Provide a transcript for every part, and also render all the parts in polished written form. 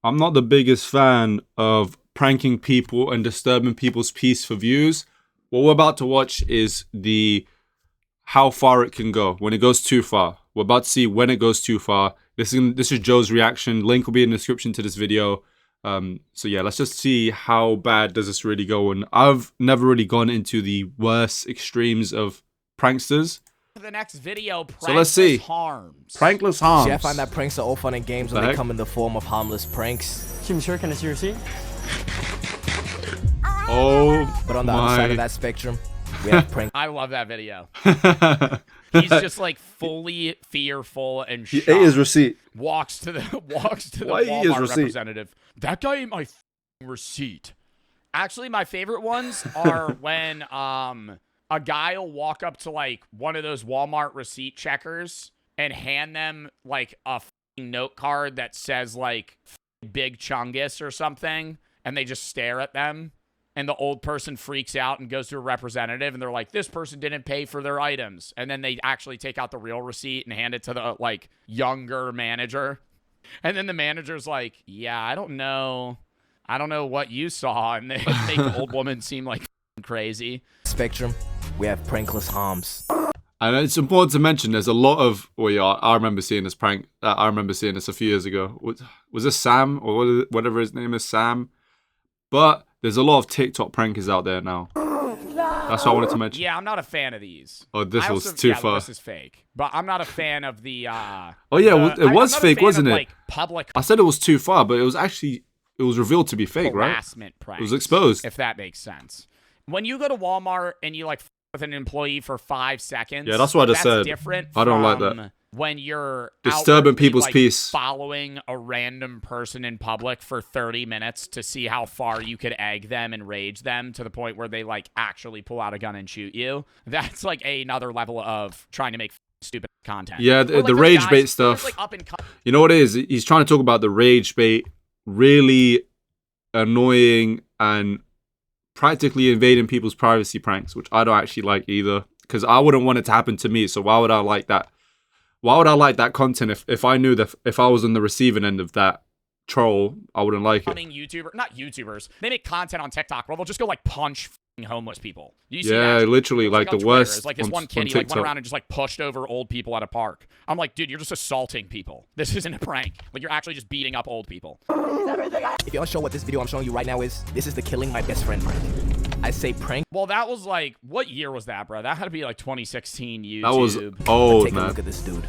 I'm not the biggest fan of pranking people and disturbing people's peace for views. What we're about to watch is the how far it can go when it goes too far. We're about to see when it goes too far. This is Joe's reaction. Link will be in the description to this video. So yeah, let's just see how bad does this really go. And I've never really gone into the worst extremes of pranksters. The next video, so let's see. Harms. Prankless harms. See, I find that pranks are all fun and games when they come in the form of harmless pranks. Jim, sure, can I see your receipt? Oh, but on the other side of that spectrum, we have prank. I love that video. He's just like fully fearful and shocked. He ate his receipt. Walks to the Walmart representative. That guy ate my receipt. Actually, my favorite ones are when a guy will walk up to like one of those Walmart receipt checkers and hand them like a note card that says like Big Chungus or something, and they just stare at them. And the old person freaks out and goes to a representative, and they're like, this person didn't pay for their items. And then they actually take out the real receipt and hand it to the, like, younger manager. And then the manager's like, yeah, I don't know what you saw. And they make the old woman seem like crazy. Spectrum, we have prankless harms. And it's important to mention there's a lot of, well, yeah, I remember seeing this prank. I remember seeing this a few years ago. Was this Sam or whatever his name is, Sam? But there's a lot of TikTok prankers out there now. That's what I wanted to mention. Yeah, I'm not a fan of these. Oh, this was too far. This is fake. But I'm not a fan of the oh yeah, it was fake, wasn't it? Like, public I said it was too far, but it was revealed to be fake, right? Harassment pranks. It was exposed. If that makes sense. When you go to Walmart and you like with an employee for 5 seconds. Yeah, that's what I just said. Different I don't like that. When you're disturbing people's like, peace, following a random person in public for 30 minutes to see how far you could egg them and rage them to the point where they like actually pull out a gun and shoot you. That's like another level of trying to make stupid content. Yeah, like, the rage bait stuff. Like, you know what it is? He's trying to talk about the rage bait, really annoying and practically invading people's privacy pranks, which I don't actually like either, because I wouldn't want it to happen to me. So why would I like that? Why would I like that content if I knew that if I was on the receiving end of that troll, I wouldn't like it? Not YouTubers. They make content on TikTok where they'll just go like punch homeless people. Do you see yeah, that? literally like the worst. It's like this one kid, he like went around and just like pushed over old people at a park. I'm like, dude, you're just assaulting people. This isn't a prank. Like you're actually just beating up old people. If you're unsure what this video I'm showing you right now is, this is the killing my best friend prank. I say prank. Well, that was like, what year was that, bro? That had to be like 2016 YouTube. That was old, take man. a look at this dude.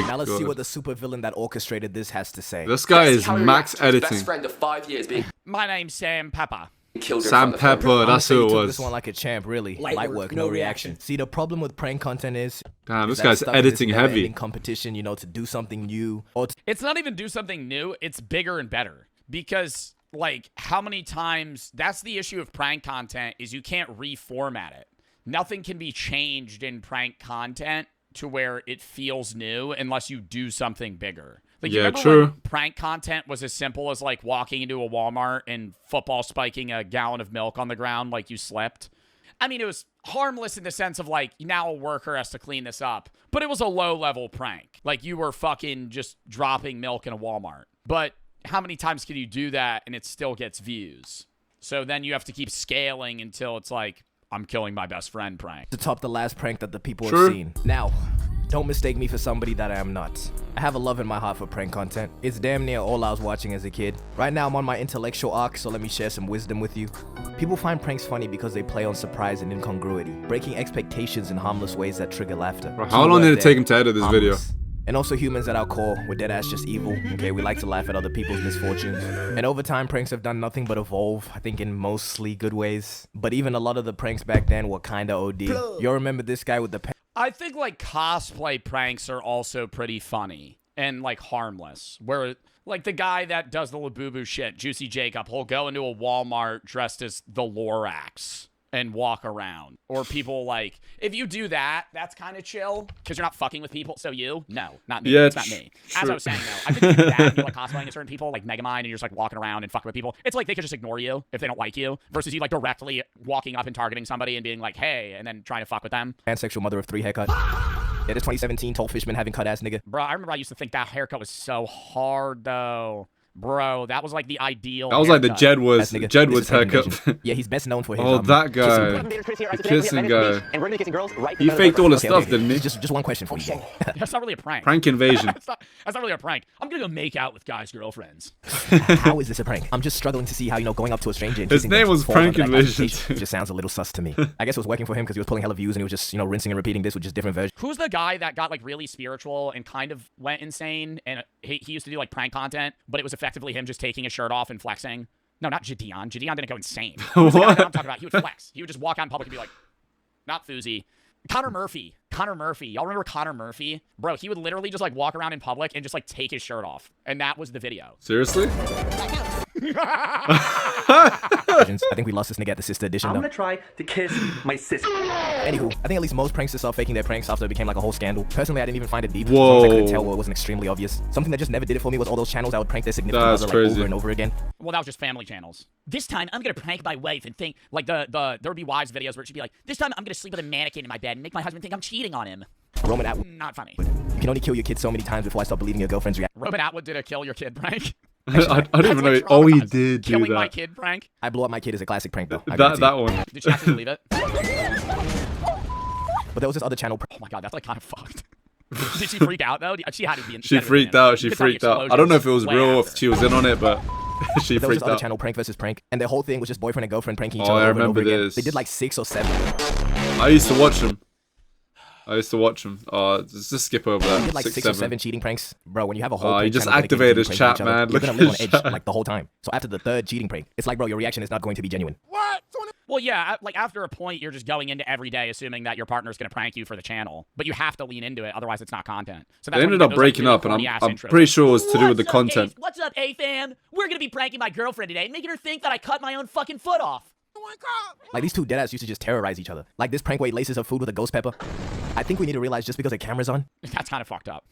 Now let's see what the supervillain that orchestrated this has to say. This guy is max editing. Best friend of 5 years being My name's Sam Pepper. Sam Pepper, that's who it was. This one like a champ, really. Light work, no reaction. See, the problem with prank content is, damn, this guy's editing heavy. Competition, you know, to do something new. It's not even do something new. It's bigger and better because, like, how many times? That's the issue of prank content is you can't reformat it. Nothing can be changed in prank content to where it feels new unless you do something bigger. Like, yeah, you remember true. When prank content was as simple as like walking into a Walmart and football spiking a gallon of milk on the ground like you slept. I mean, it was harmless in the sense of like now a worker has to clean this up, but it was a low level prank. Like you were fucking just dropping milk in a Walmart. But how many times can you do that and it still gets views? So then you have to keep scaling until it's like, I'm killing my best friend prank. To top the last prank that the people have seen. Now, don't mistake me for somebody that I am not. I have a love in my heart for prank content. It's damn near all I was watching as a kid. Right now I'm on my intellectual arc, so let me share some wisdom with you. People find pranks funny because they play on surprise and incongruity, breaking expectations in harmless ways that trigger laughter. How long did it take him to edit this video? And also humans at our core, we're deadass just evil, okay? We like to laugh at other people's misfortunes. And over time, pranks have done nothing but evolve, I think in mostly good ways. But even a lot of the pranks back then were kinda OD. You'll remember this guy with the I think like cosplay pranks are also pretty funny and like harmless. Where like the guy that does the Labubu shit, Juicy Jacob, he'll go into a Walmart dressed as the Lorax and walk around. Or people like, if you do that, that's kind of chill because you're not fucking with people. So you? No, not me. Yeah, it's not me. As I was saying though, I think you do that and you're like cosplaying as certain people like Megamind and you're just like walking around and fucking with people. It's like they could just ignore you if they don't like you versus you like directly walking up and targeting somebody and being like, hey, and then trying to fuck with them. pansexual mother of 3 haircut. Yeah, this 2017 tall fishman having cut ass nigga. Bro, I remember I used to think that haircut was so hard though. Bro, that was like the ideal. That was like the Jedward's haircut. Yeah, he's best known for his. That guy, the kissing guy. He faked all the stuff, didn't he? Just one question for you, gang. That's not really a prank. Prank invasion. That's not really a prank. I'm gonna go make out with guys' girlfriends. How is this a prank? I'm just struggling to see how, you know, going up to a stranger and his name was Prank Invasion. Just sounds a little sus to me. I guess it was working for him because he was pulling hella views and he was just, you know, rinsing and repeating this with just different versions. Who's the guy that got like really spiritual and kind of went insane? And he used to do like prank content, but it was effectively him just taking his shirt off and flexing. No, not Gideon. Gideon didn't go insane. What? The guy that I'm talking about. He would flex. He would just walk out in public and be like, not Fousey. Connor Murphy. Y'all remember Connor Murphy? Bro, he would literally just like walk around in public and just like take his shirt off. And that was the video. Seriously? I think we lost this nigga at the sister edition. I'm gonna try to kiss my sister. Anywho, I think at least most pranksters are faking their pranks after it became like a whole scandal. Personally, I didn't even find it deep. Whoa. I couldn't tell where it wasn't extremely obvious. Something that just never did it for me was all those channels that would prank their significant other like over and over again. Well, that was just family channels. This time, I'm gonna prank my wife and think like there would be wives videos where she'd be like, this time I'm gonna sleep with a mannequin in my bed and make my husband think I'm cheating on him. Roman Atwood. Not funny. You can only kill your kid so many times before I start believing your girlfriend's reaction. Roman Atwood did a kill your kid prank. I don't even know. Oh, he did do Killing that. my kid prank. I blew up my kid is a classic prank though. That one. Did she actually believe it? But there was this other channel. Oh my god, that's like kind of fucked. Did she freak out though? She had to be. She freaked out. She freaked out. I don't know if it was real or if she was in on it, but she freaked out. There was this other channel, Prank versus Prank, and their whole thing was just boyfriend and girlfriend pranking each other. Oh, I remember this. They did like 6 or 7. I used to watch them. Just skip over that. He did like 6 or 7 cheating pranks, bro. When you have a whole, you just activated his chat, man. You're gonna live on edge like the whole time. So after the 3rd cheating prank, it's like, bro, your reaction is not going to be genuine. What? Well, yeah, like after a point, you're just going into every day assuming that your partner's gonna prank you for the channel, but you have to lean into it, otherwise it's not content. So that's they ended up breaking up, and I'm pretty sure it was to do with the content. What's up, A-fam? We're gonna be pranking my girlfriend today, making her think that I cut my own fucking foot off. Oh my god! Like these two deadass used to just terrorize each other. Like this prank where he laces her food with a ghost pepper. I think we need to realize just because the camera's on, that's kind of fucked up.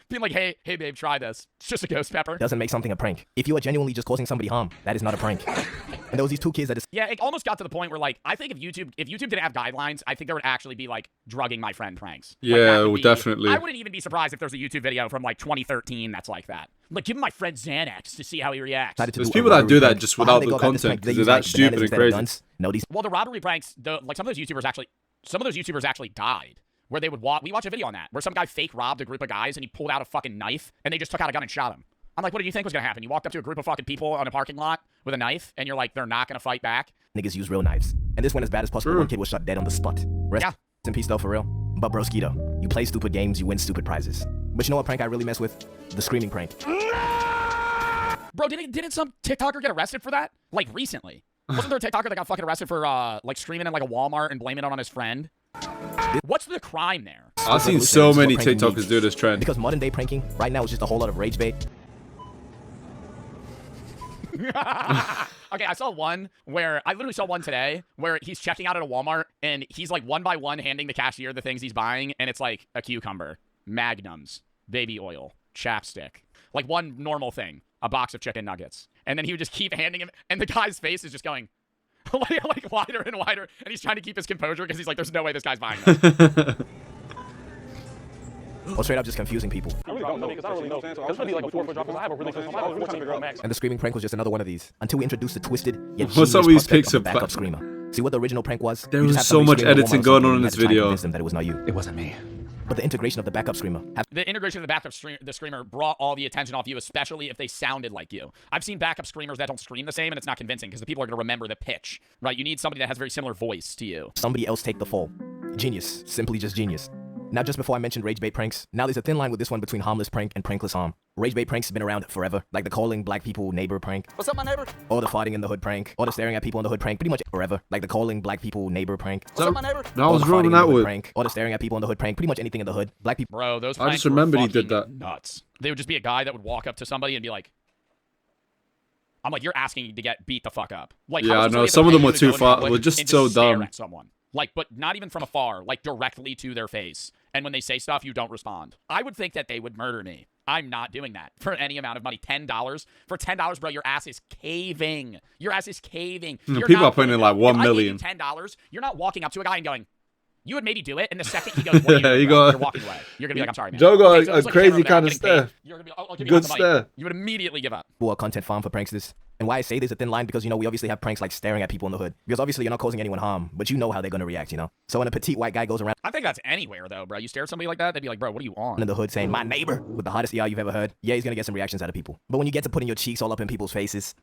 Being like, hey babe, try this. It's just a ghost pepper. Doesn't make something a prank. If you are genuinely just causing somebody harm, that is not a prank. And there was these 2 kids that just... Yeah, it almost got to the point where, like, I think if YouTube didn't have guidelines, I think there would actually be, like, drugging my friend pranks. Yeah, definitely. I wouldn't even be surprised if there's a YouTube video from, like, 2013 that's like that. Like, give my friend Xanax to see how he reacts. There's people that do that just without the content because they're that stupid and crazy. Well, the robbery pranks, like, some of those YouTubers actually died. Where they would we watched a video on that, where some guy fake robbed a group of guys and he pulled out a fucking knife and they just took out a gun and shot him. I'm like, what did you think was gonna happen? You walked up to a group of fucking people on a parking lot with a knife and you're like, they're not gonna fight back? Niggas use real knives. And this went as bad as possible. One kid was shot dead on the spot. Rest in peace though, for real. But broskito, you play stupid games, you win stupid prizes. But you know what prank I really mess with? The screaming prank. Bro, didn't some TikToker get arrested for that? Like recently. Wasn't there a TikToker that got fucking arrested for like screaming in like a Walmart and blaming it on his friend? What's the crime there? I've seen so many TikTokers do this trend. Because modern day pranking right now is just a whole lot of rage bait. Okay, I literally saw one today where he's checking out at a Walmart and he's like one by one handing the cashier the things he's buying, and it's like a cucumber, Magnums, baby oil, chapstick, like one normal thing, a box of chicken nuggets. And then he would just keep handing him, and the guy's face is just going like wider and wider, and he's trying to keep his composure because he's like, there's no way this guy's buying this. Or straight up just confusing people. I really don't know because I don't really know. It's gonna be like a 4-foot drop because I have a really close. I have a 14-year-old max. And the screaming prank was just another one of these until we introduced the twisted yet what's up with these pics of backup screamer. See what the original prank was? There was so much editing going on in this video. That it was not you. It wasn't me. But the integration of the backup screamer. The integration of the backup screamer brought all the attention off you, especially if they sounded like you. I've seen backup screamers that don't scream the same, and it's not convincing because the people are going to remember the pitch, right? You need somebody that has a very similar voice to you. Somebody else take the fall. Genius. Simply just genius. Now, just before I mentioned rage bait pranks, now there's a thin line with this one between harmless prank and prankless harm. Rage bait pranks have been around forever, like the calling black people neighbor prank. What's up, my neighbor? Or the farting in the hood prank. Or the staring at people in the hood prank. Pretty much forever, like the calling black people neighbor prank. What's up, my neighbor? That was Roman Atwood. Or the staring at people in the hood prank. Pretty much anything in the hood. Black people. Bro, those pranks I just remembered were he did that. Nuts. They would just be a guy that would walk up to somebody and be like, I'm like, you're asking to get beat the fuck up. Like, yeah, I know. Some of them were too far. Were just so dumb. At someone. Like, but not even from afar, like directly to their face. And when they say stuff, you don't respond. I would think that they would murder me. I'm not doing that for any amount of money. $10? For $10, bro, your ass is caving. Your ass is caving. People are putting in like $1 million. $10, you're not walking up to a guy and going, You would maybe do it, and the second he goes, what are you doing, got- you're walking away. You're gonna be like, I'm sorry, man. Joe got Okay, so a there's, like, crazy camera over there, kind I'm of getting paid. stare. You're gonna be like, I'll give you Good half the money. stare. You would immediately give up. A content farm for pranksters. And why I say there's a thin line because, we obviously have pranks like staring at people in the hood. Because obviously you're not causing anyone harm, but you know how they're going to react, So when a petite white guy goes around I think that's anywhere, though, bro. You stare at somebody like that, they'd be like, bro, what are you on? in the hood saying, my neighbor, with the hottest ER you've ever heard, yeah, he's going to get some reactions out of people. But when you get to putting your cheeks all up in people's faces,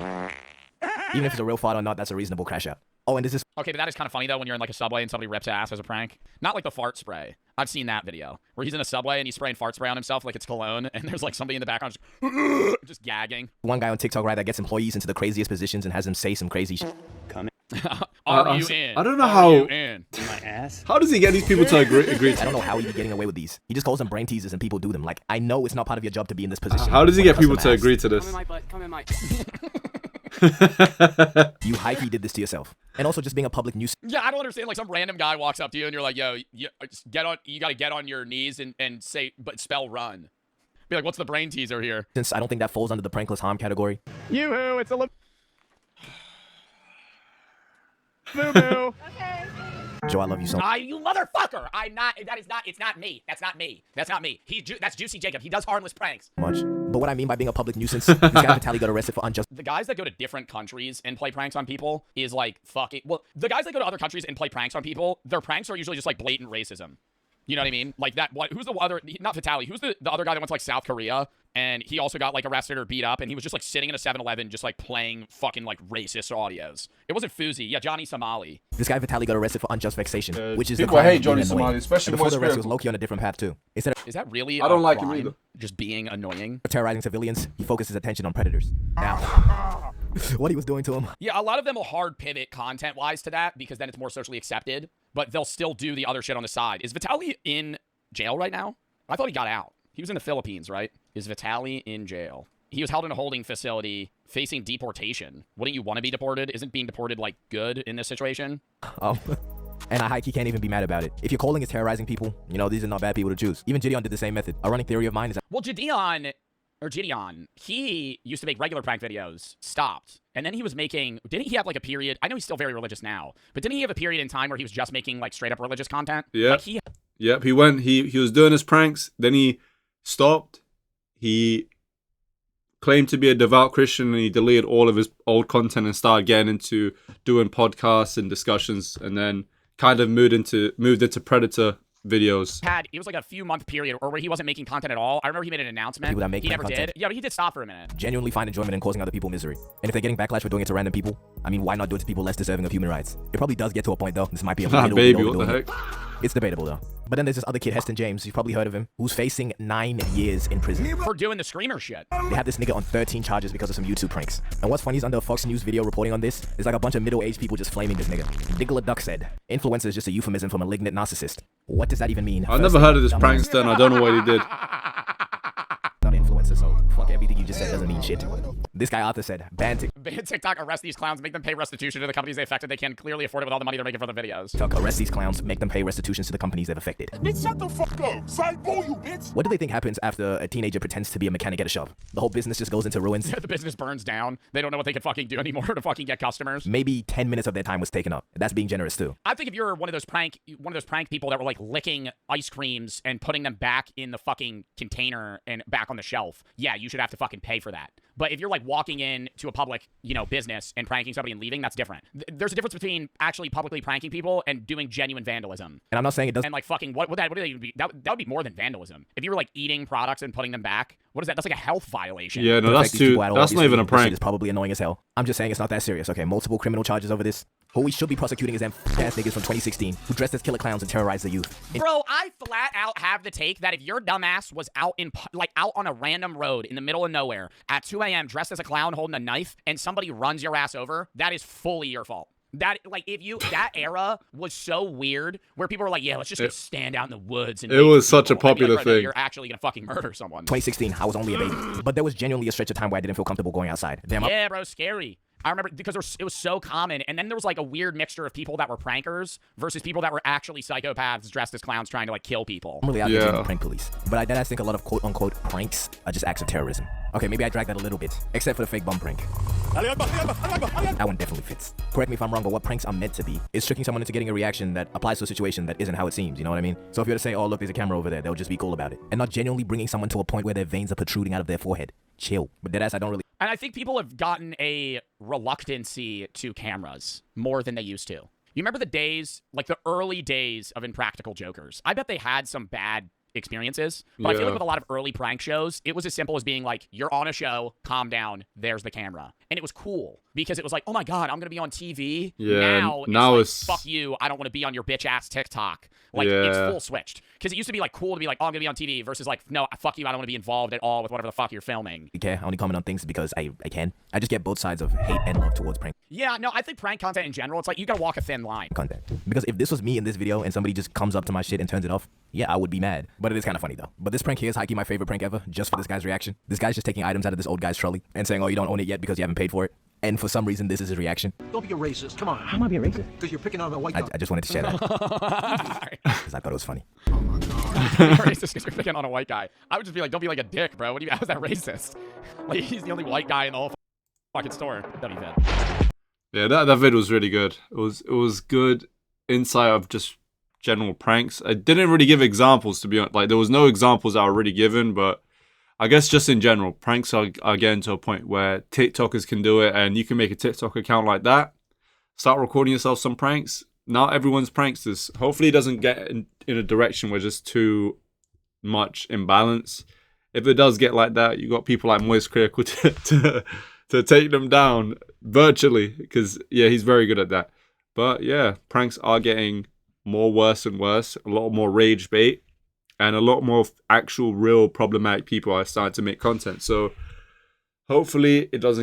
even if it's a real fart or not, that's a reasonable crash out. Oh, and this is Okay, but that is kind of funny, though, when you're in, like, a subway and somebody rips ass as a prank. Not like the fart spray. I've seen that video where he's in a subway and he's spraying fart spray on himself like it's cologne, and there's, like, somebody in the background just gagging. one guy on TikTok, right, that gets employees into the craziest positions and has them say some crazy shit. Are you in? I don't know Are how- you in? My ass. How does he get these people to agree I to? don't know how he'd be getting away with these. He just calls them brain teasers and people do them. Like, I know it's not part of your job to be in this position. How does he when get it people comes to mass. agree to this? Come in my. You hikey did this to yourself. And also just being a public nuisance. Yeah, I don't understand. Like, some random guy walks up to you and you're like, yo, you got to get on your knees and say, but spell run. Be like, what's the brain teaser here? Since I don't think that falls under the prankless harm category. Yoo-hoo, it's a boo-boo. Joe, I love you so much. You motherfucker! It's not me. That's not me. That's Juicy Jacob. He does harmless pranks. But what I mean by being a public nuisance, this guy Vitaly got arrested for unjust. The guys that go to different countries and play pranks on people is like fucking. Well, the guys that go to other countries and play pranks on people, their pranks are usually just like blatant racism. You know what I mean? Like that. Who's the other? Not Vitaly. Who's the other guy that went to like South Korea and he also got like arrested or beat up and he was just like sitting in a 7-Eleven just like playing fucking like racist audios. It wasn't Fuzi. Yeah, Johnny Somali. This guy Vitaly got arrested for unjust vexation, which is the people crime hate of being Johnny annoying. Somali, especially And the before the more arrest, he was spiritual. low-key on a different path too. Instead Is that really? I don't a like him crime? either. Just being annoying. of terrorizing civilians, he focused his attention on predators. Now, what he was doing to him. Yeah, a lot of them will hard pivot content-wise to that because then it's more socially accepted, but they'll still do the other shit on the side. Is Vitaly in jail right now? I thought he got out. He was in the Philippines, right? Is Vitaly in jail? He was held in a holding facility facing deportation. Wouldn't you want to be deported? Isn't being deported, like, good in this situation? And I hike, he can't even be mad about it. If you're calling is terrorizing people, these are not bad people to choose. Even Gideon did the same method. A running theory of mine is that Well, Gideon, he used to make regular prank videos, stopped. And then he was making, didn't he have like a period? I know he's still very religious now, but didn't he have a period in time where he was just making like straight up religious content? Yeah. Like Yep, he went. He was doing his pranks. Then he stopped. He claimed to be a devout Christian, and he deleted all of his old content and started getting into doing podcasts and discussions, and then kind of moved into Predator videos. it was like a few month period where he wasn't making content at all. I remember he made an announcement. People that make he never content. did. Yeah, but he did stop for a minute. genuinely find enjoyment in causing other people misery. And if they're getting backlash for doing it to random people, I mean, why not do it to people less deserving of human rights? It probably does get to a point, though. This might be a little Baby, bit what the overdoing heck? it. It's debatable, though. But then there's this other kid, Heston James. You've probably heard of him, who's facing 9 years in prison. For doing the screamer shit. They had this nigga on 13 charges because of some YouTube pranks. And what's funny is under a Fox News video reporting on this, there's like a bunch of middle-aged people just flaming this nigga. Nicola Duck said, influencer is just a euphemism for malignant narcissist. What does that even mean? I've never heard of this prankster, and I don't know what he did. Not an influencer, so fuck everything you just said doesn't mean shit. This guy Arthur said, ban TikTok, arrest these clowns, make them pay restitution to the companies they affected. They can clearly afford it with all the money they're making for the videos. TikTok, arrest these clowns, make them pay restitutions to the companies they've affected. Bitch, shut the fuck up. Psycho, you bitch. What do they think happens after a teenager pretends to be a mechanic at a shop? The whole business just goes into ruins. The business burns down. They don't know what they can fucking do anymore to fucking get customers. Maybe 10 minutes of their time was taken up. That's being generous too. I think if you're one of those prank people that were like licking ice creams and putting them back in the fucking container and back on the shelf, yeah, you should have to fucking pay for that. But if you're like walking in to a public, business and pranking somebody and leaving, that's different. There's a difference between actually publicly pranking people and doing genuine vandalism. And I'm not saying it doesn't. And like fucking what would they be? That would be more than vandalism. If you were like eating products and putting them back, what is that? That's like a health violation. Yeah, no, that's affect these too. people at all, That's not even a obviously. This shit prank. is probably annoying as hell. I'm just saying it's not that serious. Okay, multiple criminal charges over this. Who we should be prosecuting is them ass niggas from 2016 who dressed as killer clowns and terrorized the youth. Bro, I flat out have the take that if your dumbass was out out on a random road in the middle of nowhere at 2 a.m. dressed as a clown holding a knife and somebody runs your ass over, that is fully your fault. That era was so weird where people were like, yeah, let's just go stand out in the woods. And It was such a popular like, bro, thing. You're actually gonna fucking murder someone. 2016, I was only a baby. But there was genuinely a stretch of time where I didn't feel comfortable going outside. Damn, Yeah, bro, scary. I remember because it was so common, and then there was like a weird mixture of people that were prankers versus people that were actually psychopaths dressed as clowns trying to like kill people. I'm really out here Yeah. being the prank police. But I deadass think a lot of quote-unquote pranks are just acts of terrorism. Okay, maybe I dragged that a little bit, except for the fake bum prank. That one definitely fits. Correct me if I'm wrong, but what pranks are meant to be is tricking someone into getting a reaction that applies to a situation that isn't how it seems, you know what I mean? So if you were to say, oh, look, there's a camera over there, they'll just be cool about it. And not genuinely bringing someone to a point where their veins are protruding out of their forehead. Chill. But deadass, I don't really... And I think people have gotten a reluctancy to cameras more than they used to. You remember the days, like the early days of Impractical Jokers? I bet they had some bad experiences, but I feel like with a lot of early prank shows, it was as simple as being like, you're on a show, calm down, there's the camera. And it was cool because it was like, oh my God, I'm going to be on TV. Yeah. Now it's like, fuck you, I don't want to be on your bitch ass TikTok. Like, it's full switched. Because it used to be like cool to be like, oh, I'm going to be on TV versus like, no, fuck you, I don't want to be involved at all with whatever the fuck you're filming. Okay, I only comment on things because I can. I just get both sides of hate and love towards prank. Yeah, no, I think prank content in general, it's like you got to walk a thin line. Content. Because if this was me in this video and somebody just comes up to my shit and turns it off, yeah, I would be mad. But it is kind of funny though. But this prank here is high-key my favorite prank ever, just for this guy's reaction. This guy's just taking items out of this old guy's trolley and saying, oh, you don't own it yet because you haven't paid for it. And for some reason, this is his reaction. Don't be a racist. Come on. How am I being racist? Because you're picking on a white guy. I just wanted to share that. Because I thought it was funny. Oh my God. Racist because you're picking on a white guy. I would just be like, don't be like a dick, bro. What do you? How's that racist? Like, he's the only white guy in the whole fucking store. That'd be bad. Yeah, that vid was really good. It was good insight of just general pranks. I didn't really give examples, to be honest. Like, there was no examples that were really given, but I guess just in general, pranks are getting to a point where TikTokers can do it, and you can make a TikTok account like that, start recording yourself some pranks. Not everyone's pranksters. Hopefully it doesn't get in a direction where just too much imbalance. If it does get like that, you got people like Moist Critical to take them down virtually, because, yeah, he's very good at that. But, yeah, pranks are getting more worse and worse, a lot more rage bait, and a lot more actual real problematic people are starting to make content. So hopefully it doesn't